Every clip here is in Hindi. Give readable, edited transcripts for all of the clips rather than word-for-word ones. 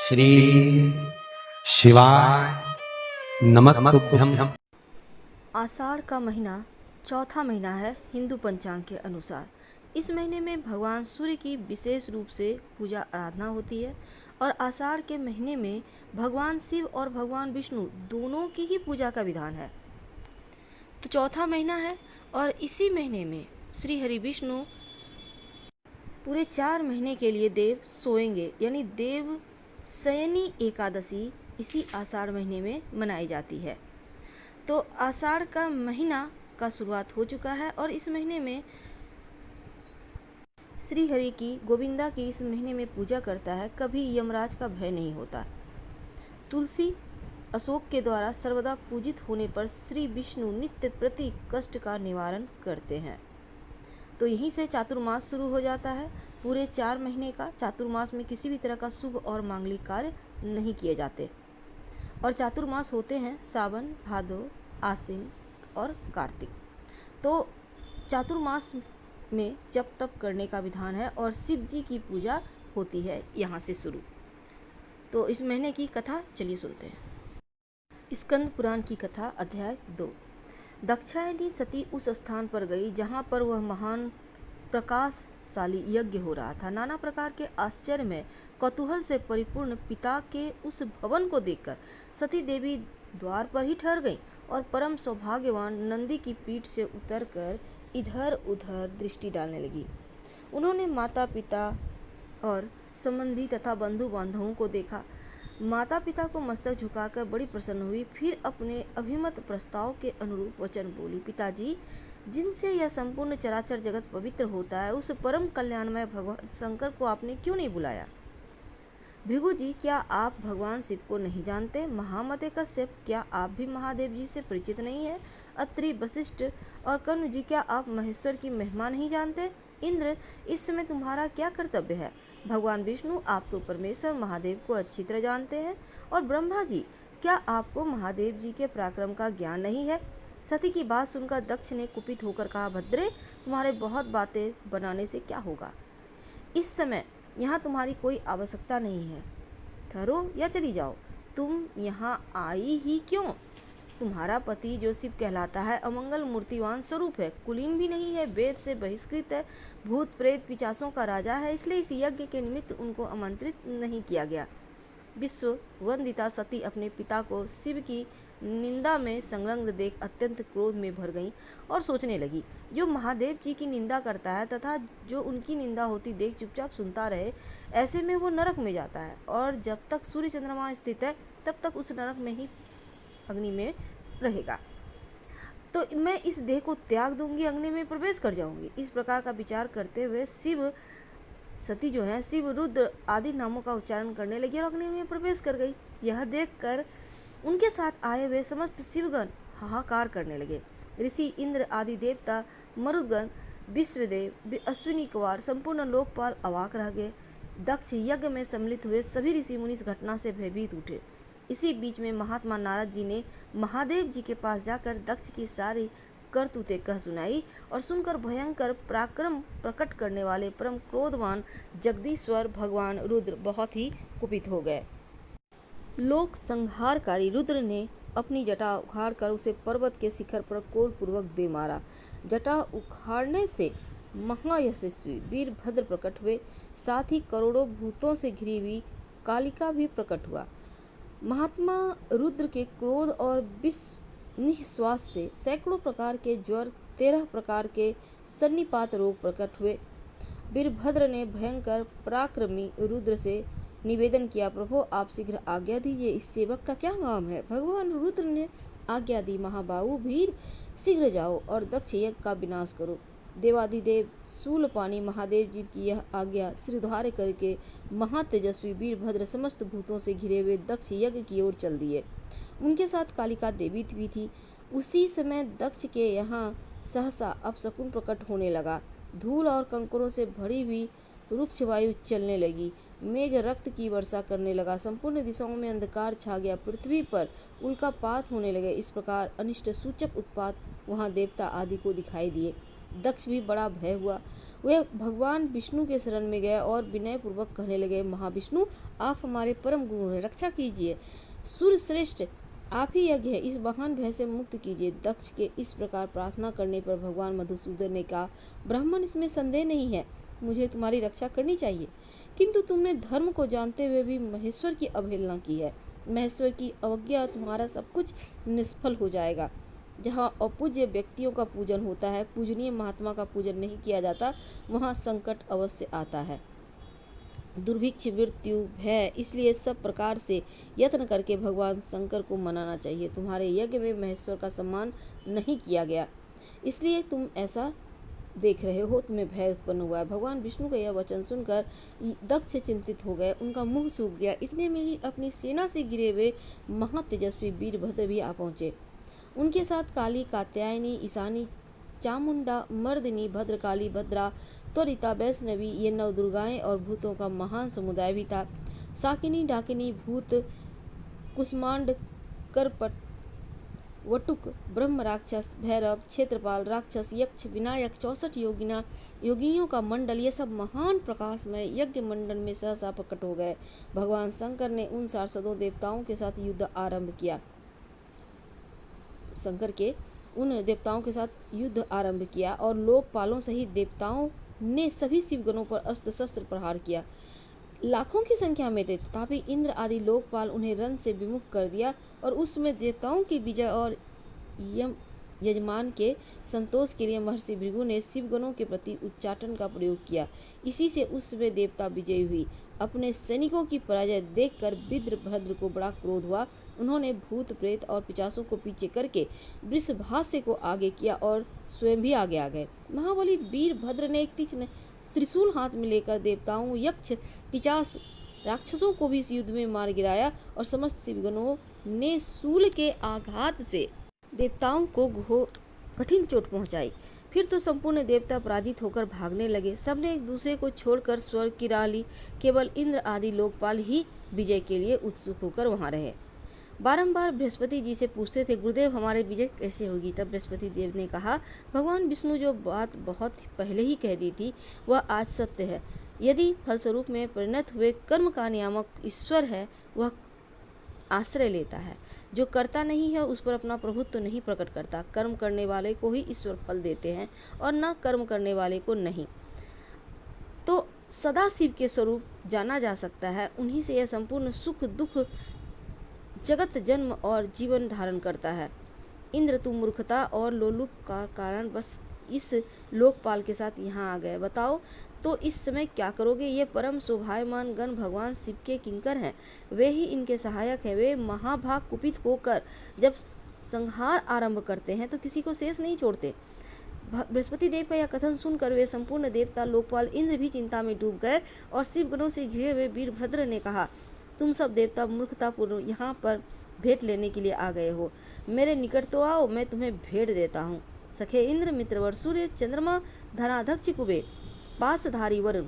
श्री शिवाय नमस्तुभ्यं। आषाढ़ का महीना चौथा महीना है हिंदू पंचांग के अनुसार। इस महीने में भगवान सूर्य की विशेष रूप से पूजा आराधना होती है और आषाढ़ के महीने में भगवान शिव और भगवान विष्णु दोनों की ही पूजा का विधान है। तो चौथा महीना है और इसी महीने में श्री हरि विष्णु पूरे 4 महीने के लिए देव सोएंगे, यानी देव शयनी एकादशी इसी आषाढ़ महीने में मनाई जाती है। तो आषाढ़ का महीना का शुरुआत हो चुका है और इस महीने में श्री हरि की गोविंदा की इस महीने में पूजा करता है, कभी यमराज का भय नहीं होता। तुलसी अशोक के द्वारा सर्वदा पूजित होने पर श्री विष्णु नित्य प्रति कष्ट का निवारण करते हैं। तो यहीं से चातुर्मास शुरू हो जाता है। पूरे 4 महीने का चातुर्मास में किसी भी तरह का शुभ और मांगलिक कार्य नहीं किए जाते और चातुर्मास होते हैं सावन, भादो, आश्विन और कार्तिक। तो चातुर्मास में जप तप करने का विधान है और शिव जी की पूजा होती है यहाँ से शुरू। तो इस महीने की कथा चलिए सुनते हैं। स्कंद पुराण की कथा अध्याय 2। दाक्षायणी सती उस स्थान पर गई जहाँ पर वह महान प्रकाशशाली यज्ञ हो रहा था। नाना प्रकार के आश्चर्य में कौतूहल से परिपूर्ण पिता के उस भवन को देखकर सती देवी द्वार पर ही ठहर गईं और परम सौभाग्यवान नंदी की पीठ से उतरकर इधर उधर दृष्टि डालने लगी। उन्होंने माता पिता और संबंधी तथा बंधु बांधवों को देखा। माता पिता को मस्तक झुकाकर बड़ी प्रसन्न हुई, फिर अपने अभिमत प्रस्ताव के अनुरूप वचन बोली। पिताजी, जिनसे यह संपूर्ण चराचर जगत पवित्र होता है, उस परम कल्याणमय भगवान शंकर को आपने क्यों नहीं बुलाया? भृगु जी, क्या आप भगवान शिव को नहीं जानते? महामते कश्यप, क्या आप भी महादेव जी से परिचित नहीं है? अत्रि, वशिष्ठ और कर्ण जी, क्या आप महेश्वर की महिमा नहीं जानते? इंद्र, इस समय तुम्हारा क्या कर्तव्य है? भगवान विष्णु, आप तो परमेश्वर महादेव को अच्छी तरह जानते हैं। और ब्रह्मा जी, क्या आपको महादेव जी के पराक्रम का ज्ञान नहीं है? सती की बात सुनकर दक्ष ने कुपित होकर कहा, भद्रे, तुम्हारे बहुत बातें बनाने से क्या होगा? इस समय यहाँ तुम्हारी कोई आवश्यकता नहीं है। ठहरो या चली जाओ। तुम यहाँ आई ही क्यों? तुम्हारा पति जो शिव कहलाता है अमंगल मूर्तिवान स्वरूप है, कुलीन भी नहीं है, वेद से बहिष्कृत है, भूत प्रेत पिशाचों का राजा है, इसलिए इस यज्ञ के निमित्त उनको आमंत्रित नहीं किया गया। विश्व वंदिता सती अपने पिता को शिव की निंदा में संलग्न देख अत्यंत क्रोध में भर गईं और सोचने लगी, जो महादेव जी की निंदा करता है तथा जो उनकी निंदा होती देख चुपचाप सुनता रहे, ऐसे में वो नरक में जाता है और जब तक सूर्य चंद्रमा स्थित है तब तक उस नरक में ही अग्नि में रहेगा। तो मैं इस देह को त्याग दूंगी, अग्नि में प्रवेश कर जाऊंगी। इस प्रकार का विचार करते हुए सती जो है शिव, रुद्र आदि नामों का उच्चारण करने लगी और अग्नि में प्रवेश कर गई। यह देखकर उनके साथ आए हुए समस्त शिवगण हाहाकार करने लगे। ऋषि इंद्र आदि देवता, मरुदगण, विश्वदेव, अश्विनी कुमार, संपूर्ण लोकपाल अवाक रह गए। दक्ष यज्ञ में सम्मिलित हुए सभी ऋषि मुनि इस घटना से भयभीत उठे। इसी बीच में महात्मा नारद जी ने महादेव जी के पास जाकर दक्ष की सारी करतूतें कह सुनाई और सुनकर भयंकर पराक्रम प्रकट करने वाले परम क्रोधवान जगदीश्वर भगवान रुद्र बहुत ही कुपित हो गए। लोक संहारकारी रुद्र ने अपनी जटा उखाड़कर उसे पर्वत के शिखर पर क्रोधपूर्वक दे मारा। जटा उखाड़ने से महायशस्वी वीरभद्र प्रकट हुए, साथ ही करोड़ों भूतों से घिरी हुई कालिका भी प्रकट हुआ। महात्मा रुद्र के क्रोध और निःश्वास से सैकड़ों प्रकार के ज्वर, 13 प्रकार के सन्निपात रोग प्रकट हुए। वीरभद्र ने भयंकर पराक्रमी रुद्र से निवेदन किया, प्रभु आप शीघ्र आज्ञा दीजिए, इस सेवक का क्या नाम है? भगवान रुद्र ने आज्ञा दी, महाबाहु वीर, शीघ्र जाओ और दक्ष यज्ञ का विनाश करो। देवाधिदेव शूलपाणी महादेव जी की यह आज्ञा सिरधार्य करके महातेजस्वी वीरभद्र समस्त भूतों से घिरे हुए दक्ष यज्ञ की ओर चल दिए। उनके साथ कालिका देवी भी थी। उसी समय दक्ष के यहाँ सहसा अपशकुन प्रकट होने लगा। धूल और कंकरों से भरी हुई रुक्ष वायु चलने लगी। मेघ रक्त की वर्षा करने लगा। संपूर्ण दिशाओं में अंधकार छा गया। पृथ्वी पर उल्कापात होने लगे। इस प्रकार अनिष्ट सूचक उत्पात वहां देवता आदि को दिखाई दिए। दक्ष भी बड़ा भय हुआ। वे भगवान विष्णु के शरण में गए और विनय पूर्वक कहने लगे, महाविष्णु, आप हमारे परम गुरु हैं, रक्षा कीजिए। सूर्य श्रेष्ठ, आप ही यज्ञ है, इस महान भय से मुक्त कीजिए। दक्ष के इस प्रकार प्रार्थना करने पर भगवान मधुसूदन ने कहा, ब्राह्मण, इसमें संदेह नहीं है, मुझे तुम्हारी रक्षा करनी चाहिए, किंतु तुमने धर्म को जानते हुए भी महेश्वर की अवहेलना की है। महेश्वर की अवज्ञा तुम्हारा सब कुछ निष्फल हो जाएगा। जहाँ अपूज्य व्यक्तियों का पूजन होता है, पूजनीय महात्मा का पूजन नहीं किया जाता, वहाँ संकट अवश्य आता है। दुर्भिक्ष, मृत्यु, भय, इसलिए सब प्रकार से यत्न करके भगवान शंकर को मनाना चाहिए। तुम्हारे यज्ञ में महेश्वर का सम्मान नहीं किया गया, इसलिए तुम ऐसा देख रहे हो, तुम्हें भय उत्पन्न हुआ है। भगवान विष्णु का यह वचन सुनकर दक्ष चिंतित हो गए, उनका मुंह सूख गया। इतने में ही अपनी सेना से घिरे हुए महातेजस्वी वीरभद्र भी आ पहुंचे। उनके साथ काली, कात्यायनी, ईशानी, चामुंडा, मर्दिनी, भद्रकाली, भद्रा, त्वरिता, वैष्णवी, ये 9 दुर्गाएं और भूतों का महान समुदाय भी था। साकिनी, डाकिनी, भूत, कुष्मांड, करपट, वटुक, ब्रह्म राक्षस, भैरव, क्षेत्रपाल, राक्षस, यक्ष, विनायक, 64 योगिनियों का मंडल, ये सब महान प्रकाशमय यज्ञ मंडल में सहसा प्रकट हो गए। भगवान शंकर ने उन 402 देवताओं के साथ युद्ध आरंभ किया। शंकर के उन देवताओं के साथ युद्ध आरंभ किया और लोकपालों सहित देवताओं ने सभी शिवगणों पर अस्त्र शस्त्र प्रहार किया। लाखों की संख्या में थे, तथापि इंद्र आदि लोकपाल उन्हें रण से विमुख कर दिया और उस समय देवताओं की विजय और यजमान के संतोष के लिए महर्षि भृगु ने शिवगणों के प्रति उच्चाटन का प्रयोग किया। इसी से उस समय देवता विजयी हुई। अपने सैनिकों की पराजय देखकर वीरभद्र को बड़ा क्रोध हुआ। उन्होंने भूत, प्रेत और पिशाचों को पीछे करके वृषभास्य को आगे किया और स्वयं भी आगे आ गए। महाबली वीरभद्र ने एक तीक्ष्ण त्रिशूल हाथ में लेकर देवताओं, यक्ष, पिशाच, राक्षसों को भी इस युद्ध में मार गिराया और समस्त शिवगणों ने शूल के आघात से देवताओं को कठिन चोट पहुंचाई। फिर तो संपूर्ण देवता पराजित होकर भागने लगे। सबने एक दूसरे को छोड़कर स्वर्ग की राह ली। केवल इंद्र आदि लोकपाल ही विजय के लिए उत्सुक होकर वहां रहे। बारंबार बृहस्पति जी से पूछते थे, गुरुदेव, हमारे विजय कैसे होगी? तब बृहस्पति देव ने कहा, भगवान विष्णु जो बात बहुत पहले ही कह दी थी, वह आज सत्य है। यदि फलस्वरूप में परिणत हुए कर्म का नियामक ईश्वर है, वह आश्रय लेता है। जो करता नहीं है उस पर अपना प्रभुत्व तो नहीं प्रकट करता। कर्म करने वाले को ही ईश्वर फल देते हैं और न कर्म करने वाले को नहीं। तो सदा शिव के स्वरूप जाना जा सकता है। उन्हीं से यह संपूर्ण सुख दुख जगत जन्म और जीवन धारण करता है। इंद्र, तुम मूर्खता और लोलुप का कारण बस इस लोकपाल के साथ यहाँ आ गए। बताओ तो इस समय क्या करोगे? ये परम शोभायमान गण भगवान शिव के किंकर हैं, वे ही इनके सहायक हैं। वे महाभाग कुपित होकर जब संहार आरंभ करते हैं तो किसी को शेष नहीं छोड़ते। बृहस्पति देव का यह कथन सुनकर वे संपूर्ण देवता, लोकपाल, इंद्र भी चिंता में डूब गए और शिव गणों से घिरे हुए वीरभद्र ने कहा, तुम सब देवता मूर्खतापूर्ण यहाँ पर भेंट लेने के लिए आ गए हो। मेरे निकट तो आओ, मैं तुम्हें भेंट देता हूँ। सखे इंद्र, मित्रवर, सूर्य, चंद्रमा, धनाध्यक्ष कुबेर, पासधारी वरुण,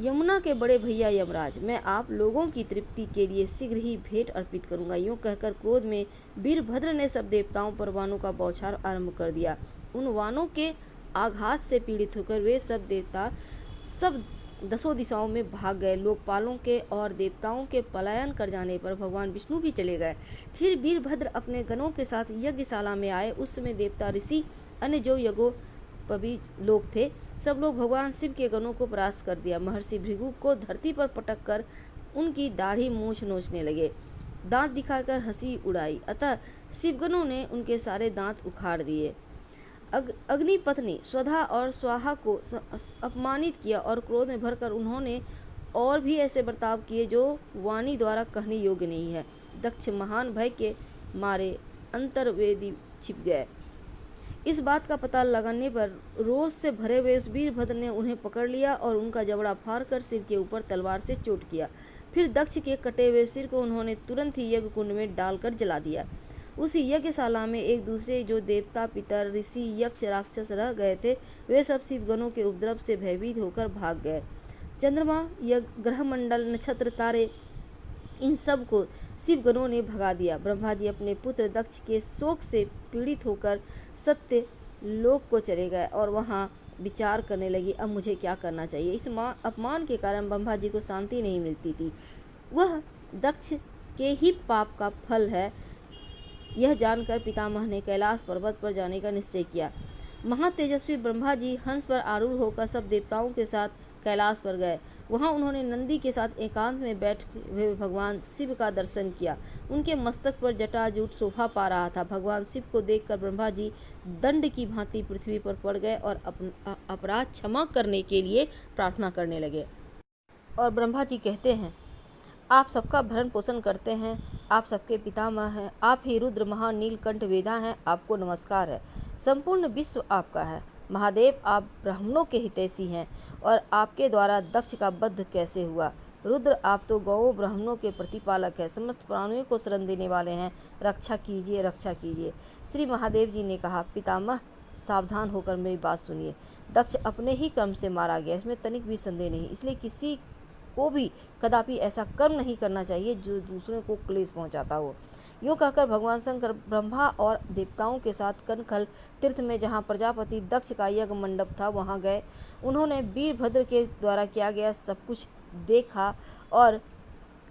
यमुना के बड़े भैया यमराज, मैं आप लोगों की तृप्ति के लिए शीघ्र ही भेंट अर्पित करूंगा। यूं कहकर क्रोध में वीरभद्र ने सब देवताओं पर वानों का बौछार आरंभ कर दिया। उन वानों के आघात से पीड़ित होकर वे सब देवता सब 10 दिशाओं में भाग गए। लोकपालों के और देवताओं के पलायन कर जाने पर भगवान विष्णु भी चले गए। फिर वीरभद्र अपने गणों के साथ यज्ञशाला में आए। उस समय देवता, ऋषि, अन्य जो यज्ञोपवी लोग थे, सब लोग भगवान शिव के गणों को परास्त कर दिया। महर्षि भृगु को धरती पर पटक कर उनकी दाढ़ी मूछ नोचने लगे, दांत दिखाकर हंसी उड़ाई। अतः शिवगणों ने उनके सारे दांत उखाड़ दिए। अग्नि पत्नी स्वधा और स्वाहा को अपमानित किया और क्रोध में भरकर उन्होंने और भी ऐसे बर्ताव किए जो वाणी द्वारा कहने योग्य नहीं है। दक्ष महान भय के मारे अंतर्वेदी छिप गए। इस बात का पता लगाने पर रोष से भरे हुए उस वीरभद्र ने उन्हें पकड़ लिया और उनका जबड़ा फाड़कर सिर के ऊपर तलवार से चोट किया। फिर दक्ष के कटे हुए सिर को उन्होंने तुरंत ही यज्ञ कुंड में डालकर जला दिया। उसी यज्ञशाला में एक दूसरे जो देवता, पितर, ऋषि, यक्ष, राक्षस रह गए थे, वे सब शिवगणों के उपद्रव से भयभीत होकर भाग गए। चंद्रमा, ग्रह मंडल, नक्षत्र, तारे, इन सब को शिवगणों ने भगा दिया। ब्रह्मा जी अपने पुत्र दक्ष के शोक से पीड़ित होकर सत्य लोक को चले गए और वहाँ विचार करने लगी, अब मुझे क्या करना चाहिए। इस अपमान के कारण ब्रह्मा जी को शांति नहीं मिलती थी। वह दक्ष के ही पाप का फल है, यह जानकर पितामह ने कैलाश पर्वत पर जाने का निश्चय किया। महातेजस्वी ब्रह्मा जी हंस पर आरूढ़ होकर सब देवताओं के साथ कैलाश पर गए। वहां उन्होंने नंदी के साथ एकांत में बैठे हुए भगवान शिव का दर्शन किया। उनके मस्तक पर जटाजूट शोभा पा रहा था। भगवान शिव को देखकर ब्रह्मा जी दंड की भांति पृथ्वी पर पड़ गए और अपराध क्षमा करने के लिए प्रार्थना करने लगे। और ब्रह्मा जी कहते हैं, आप सबका भरण पोषण करते हैं, आप सबके पितामह हैं, आप ही रुद्र महानीलकंठ वेदा हैं, आपको नमस्कार है। संपूर्ण विश्व आपका है। महादेव, आप ब्राह्मणों के हितैषी हैं और आपके द्वारा दक्ष का वध कैसे हुआ। रुद्र, आप तो गौ ब्राह्मणों के प्रतिपालक हैं, समस्त प्राणियों को शरण देने वाले हैं, रक्षा कीजिए, रक्षा कीजिए। श्री महादेव जी ने कहा, पितामह सावधान होकर मेरी बात सुनिए। दक्ष अपने ही कर्म से मारा गया, इसमें तनिक भी संदेह नहीं, इसलिए किसी को भी कदापि ऐसा कर्म नहीं करना चाहिए जो दूसरों को क्लेश पहुंचाता हो। यूँ कहकर भगवान शंकर ब्रह्मा और देवताओं के साथ कनखल तीर्थ में, जहाँ प्रजापति दक्ष का यज्ञ मंडप था, वहाँ गए। उन्होंने वीरभद्र के द्वारा किया गया सब कुछ देखा और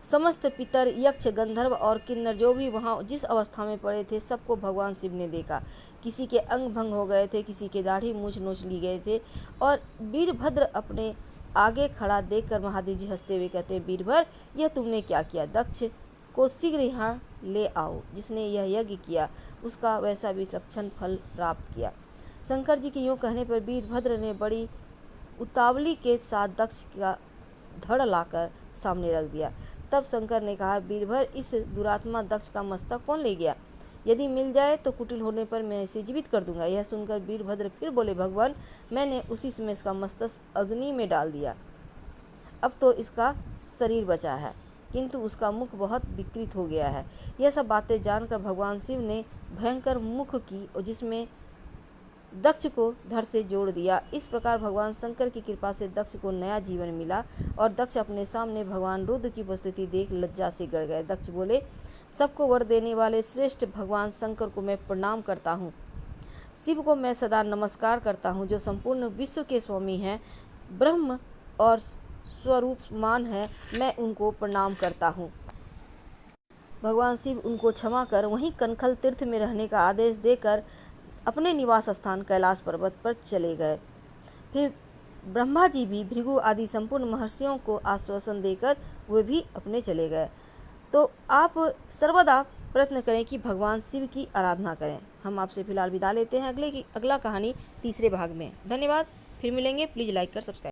समस्त पितर, यक्ष, गंधर्व और किन्नर जो भी वहाँ जिस अवस्था में पड़े थे, सबको भगवान शिव ने देखा। किसी के अंग भंग हो गए थे, किसी के दाढ़ी मूछ नोच ली गए थे। और वीरभद्र अपने आगे खड़ा देखकर महादेव जी हंसते हुए कहते, वीरभद्र, यह तुमने क्या किया। दक्ष को शीघ्र यहाँ ले आओ। जिसने यह यज्ञ किया उसका वैसा विलक्षण फल प्राप्त किया। शंकर जी के यूँ कहने पर वीरभद्र ने बड़ी उतावली के साथ दक्ष का धड़ लाकर सामने रख दिया। तब शंकर ने कहा, वीरभद्र, इस दुरात्मा दक्ष का मस्तक कौन ले गया। यदि मिल जाए तो कुटिल होने पर मैं इसे जीवित कर दूंगा। यह सुनकर वीरभद्र फिर बोले, भगवान, मैंने उसी समय इसका मस्तक अग्नि में डाल दिया, अब तो इसका शरीर बचा है, किंतु उसका मुख बहुत विकृत हो गया है। यह सब बातें जानकर भगवान शिव ने भयंकर मुख की और जिसमें दक्ष को धड़ से जोड़ दिया। इस प्रकार भगवान शंकर की कृपा से दक्ष को नया जीवन मिला और दक्ष अपने सामने भगवान रुद्र की उपस्थिति देख लज्जा से गड़ गए। दक्ष बोले, सबको वर देने वाले श्रेष्ठ भगवान शंकर को मैं प्रणाम करता हूँ। शिव को मैं सदा नमस्कार करता हूँ, जो संपूर्ण विश्व के स्वामी हैं, ब्रह्म और स्वरूपमान है, मैं उनको प्रणाम करता हूँ। भगवान शिव उनको क्षमा कर वहीं कनखल तीर्थ में रहने का आदेश देकर अपने निवास स्थान कैलाश पर्वत पर चले गए। फिर ब्रह्मा जी भी भृगु आदि संपूर्ण महर्षियों को आश्वासन देकर वे भी अपने चले गए। तो आप सर्वदा प्रयत्न करें कि भगवान शिव की आराधना करें। हम आपसे फिलहाल विदा लेते हैं। अगला कहानी तीसरे भाग में। धन्यवाद। फिर मिलेंगे। प्लीज़ लाइक कर सब्सक्राइब।